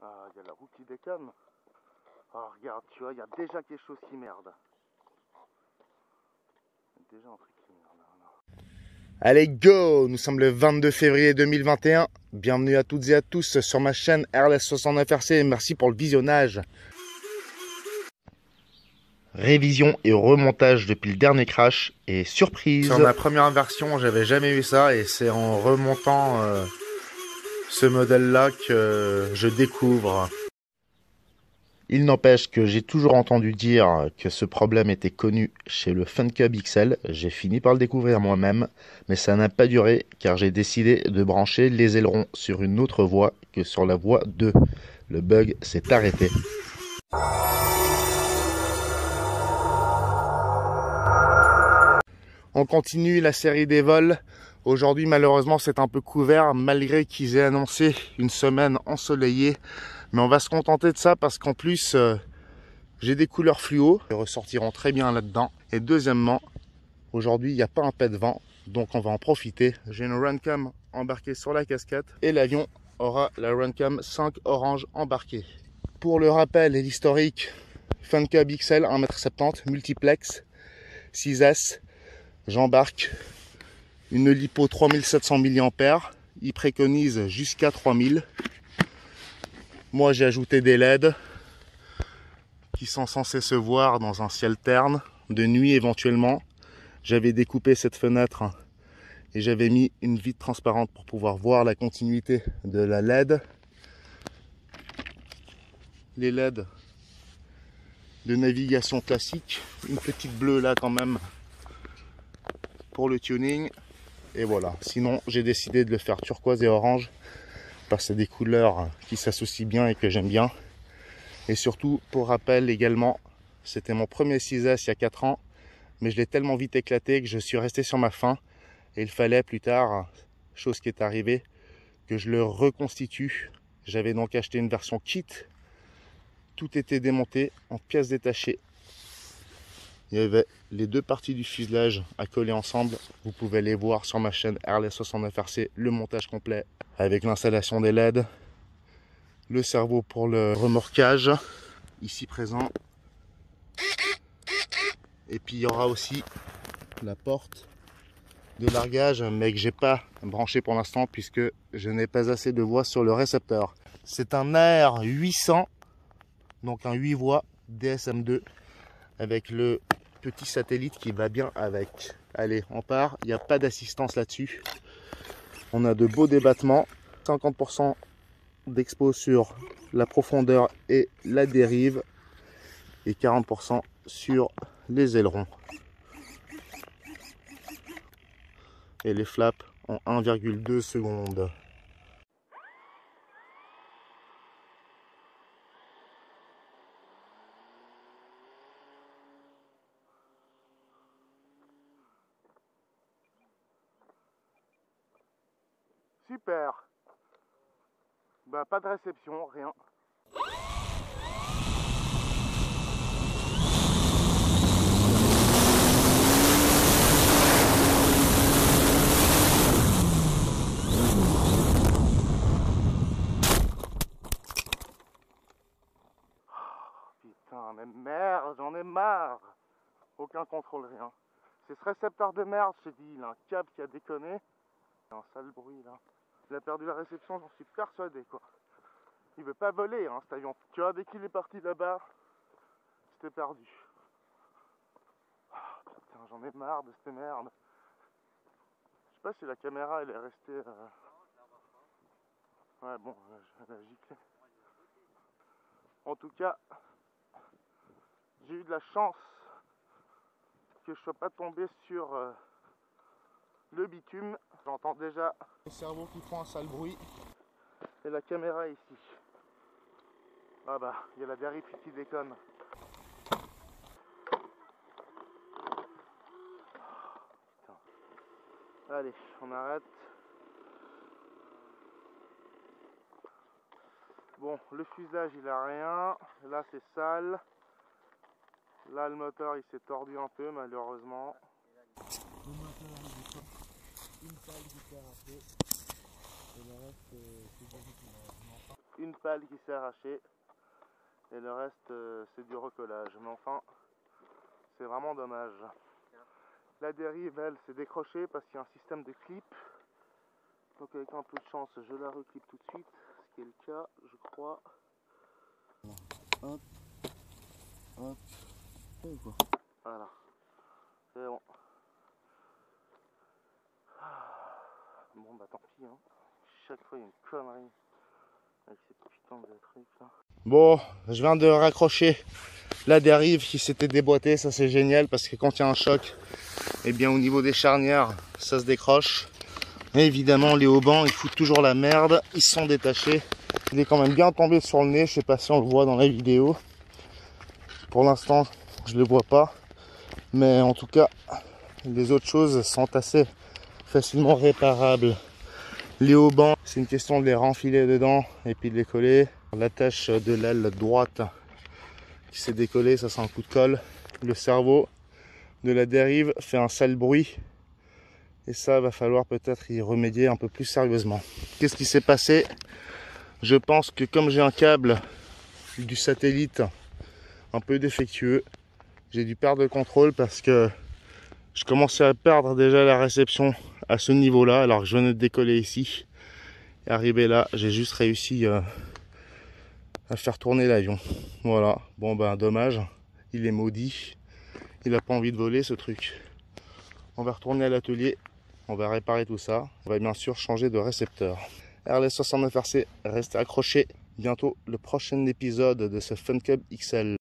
Ah, il y a la roue qui déconne. Ah, regarde, tu vois, il y a déjà quelque chose qui merde. Il y a déjà un truc qui merde. Là. Allez, go! Nous sommes le 22 février 2021. Bienvenue à toutes et à tous sur ma chaîne RLS69RC. Merci pour le visionnage. Révision et remontage depuis le dernier crash. Et surprise! Sur ma première version, j'avais jamais eu ça. Et c'est en remontant ce modèle-là que je découvre. Il n'empêche que j'ai toujours entendu dire que ce problème était connu chez le FunCub XL. J'ai fini par le découvrir moi-même, mais ça n'a pas duré car j'ai décidé de brancher les ailerons sur une autre voie que sur la voie 2. Le bug s'est arrêté. On continue la série des vols. Aujourd'hui, malheureusement, c'est un peu couvert, malgré qu'ils aient annoncé une semaine ensoleillée. Mais on va se contenter de ça parce qu'en plus, j'ai des couleurs fluo qui ressortiront très bien là-dedans. Et deuxièmement, aujourd'hui, il n'y a pas un pet de vent, donc on va en profiter. J'ai une Runcam embarquée sur la casquette et l'avion aura la Runcam 5 orange embarquée. Pour le rappel et l'historique, FunCub XL 1,70 m, multiplex, 6S. J'embarque une LiPo 3700 mAh. Il préconise jusqu'à 3000. Moi, j'ai ajouté des LED qui sont censés se voir dans un ciel terne, de nuit éventuellement. J'avais découpé cette fenêtre et j'avais mis une vitre transparente pour pouvoir voir la continuité de la LED. Les LED de navigation classique, une petite bleue là quand même pour le tuning. Et voilà, sinon j'ai décidé de le faire turquoise et orange parce que c'est des couleurs qui s'associent bien et que j'aime bien. Et surtout, pour rappel également, c'était mon premier 6S il y a 4 ans, mais je l'ai tellement vite éclaté que je suis resté sur ma faim. Et il fallait plus tard, chose qui est arrivée, que je le reconstitue. J'avais donc acheté une version kit. Tout était démonté en pièces détachées. Il y avait les deux parties du fuselage à coller ensemble. Vous pouvez les voir sur ma chaîne RLS69RC, le montage complet avec l'installation des LED. Le cerveau pour le remorquage, ici présent. Et puis il y aura aussi la porte de largage, mais que j'ai pas branché pour l'instant puisque je n'ai pas assez de voix sur le récepteur. C'est un AR 800, donc un 8 voix DSM2 avec le petit satellite qui va bien avec. Allez, on part, il n'y a pas d'assistance là-dessus. On a de beaux débattements, 50% d'expo sur la profondeur et la dérive et 40% sur les ailerons. Et les flaps en 1,2 secondes. Super. Bah pas de réception, rien. Putain, mais merde, j'en ai marre. Aucun contrôle, rien. C'est ce récepteur de merde, je t'ai dit, il a un câble qui a déconné. Il y a un sale bruit là. Il a perdu la réception, j'en suis persuadé quoi. Il veut pas voler hein, cet avion. Tu vois, dès qu'il est parti là-bas, j'étais perdu. Oh, putain, j'en ai marre de cette merde. Je sais pas si la caméra elle est restée... Ouais bon, je vais la gicler. En tout cas, j'ai eu de la chance que je sois pas tombé sur le bitume. J'entends déjà le cerveau qui font un sale bruit. Et la caméra ici. Ah bah, il y a la dérive qui déconne. Putain. Allez, on arrête. Bon, le fuselage il a rien. Là c'est sale. Là le moteur il s'est tordu un peu malheureusement. Le moteur il est comme une salle qui s'est arrachée. Et le reste c'est une pale qui s'est arrachée et le reste c'est du recollage, mais enfin c'est vraiment dommage. La dérive elle s'est décrochée parce qu'il y a un système de clip, donc avec un peu de chance je la reclipe tout de suite, ce qui est le cas je crois. Hop, hop, voilà, c'est bon. Bon bah tant pis hein. Chaque fois il y a une connerie avec ces putains de trucs là. Bon, je viens de raccrocher la dérive qui s'était déboîtée, ça c'est génial parce que quand il y a un choc, et bien au niveau des charnières, ça se décroche. Et évidemment les haubans ils foutent toujours la merde, ils se sont détachés. Il est quand même bien tombé sur le nez, je sais pas si on le voit dans la vidéo. Pour l'instant je le vois pas, mais en tout cas les autres choses sont assez facilement réparables. Les haubans, c'est une question de les renfiler dedans et puis de les coller. L'attache de l'aile droite qui s'est décollée, ça c'est un coup de colle. Le cerveau de la dérive fait un sale bruit et ça va falloir peut-être y remédier un peu plus sérieusement. Qu'est-ce qui s'est passé? Je pense que comme j'ai un câble du satellite un peu défectueux, j'ai dû perdre le contrôle parce que je commençais à perdre déjà la réception à ce niveau-là, alors que je venais de décoller ici. Et arrivé là, j'ai juste réussi à faire tourner l'avion. Voilà, bon ben dommage, il est maudit. Il n'a pas envie de voler ce truc. On va retourner à l'atelier, on va réparer tout ça. On va bien sûr changer de récepteur. RLS69RC, restez accrochés. Bientôt le prochain épisode de ce Fun Cub XL.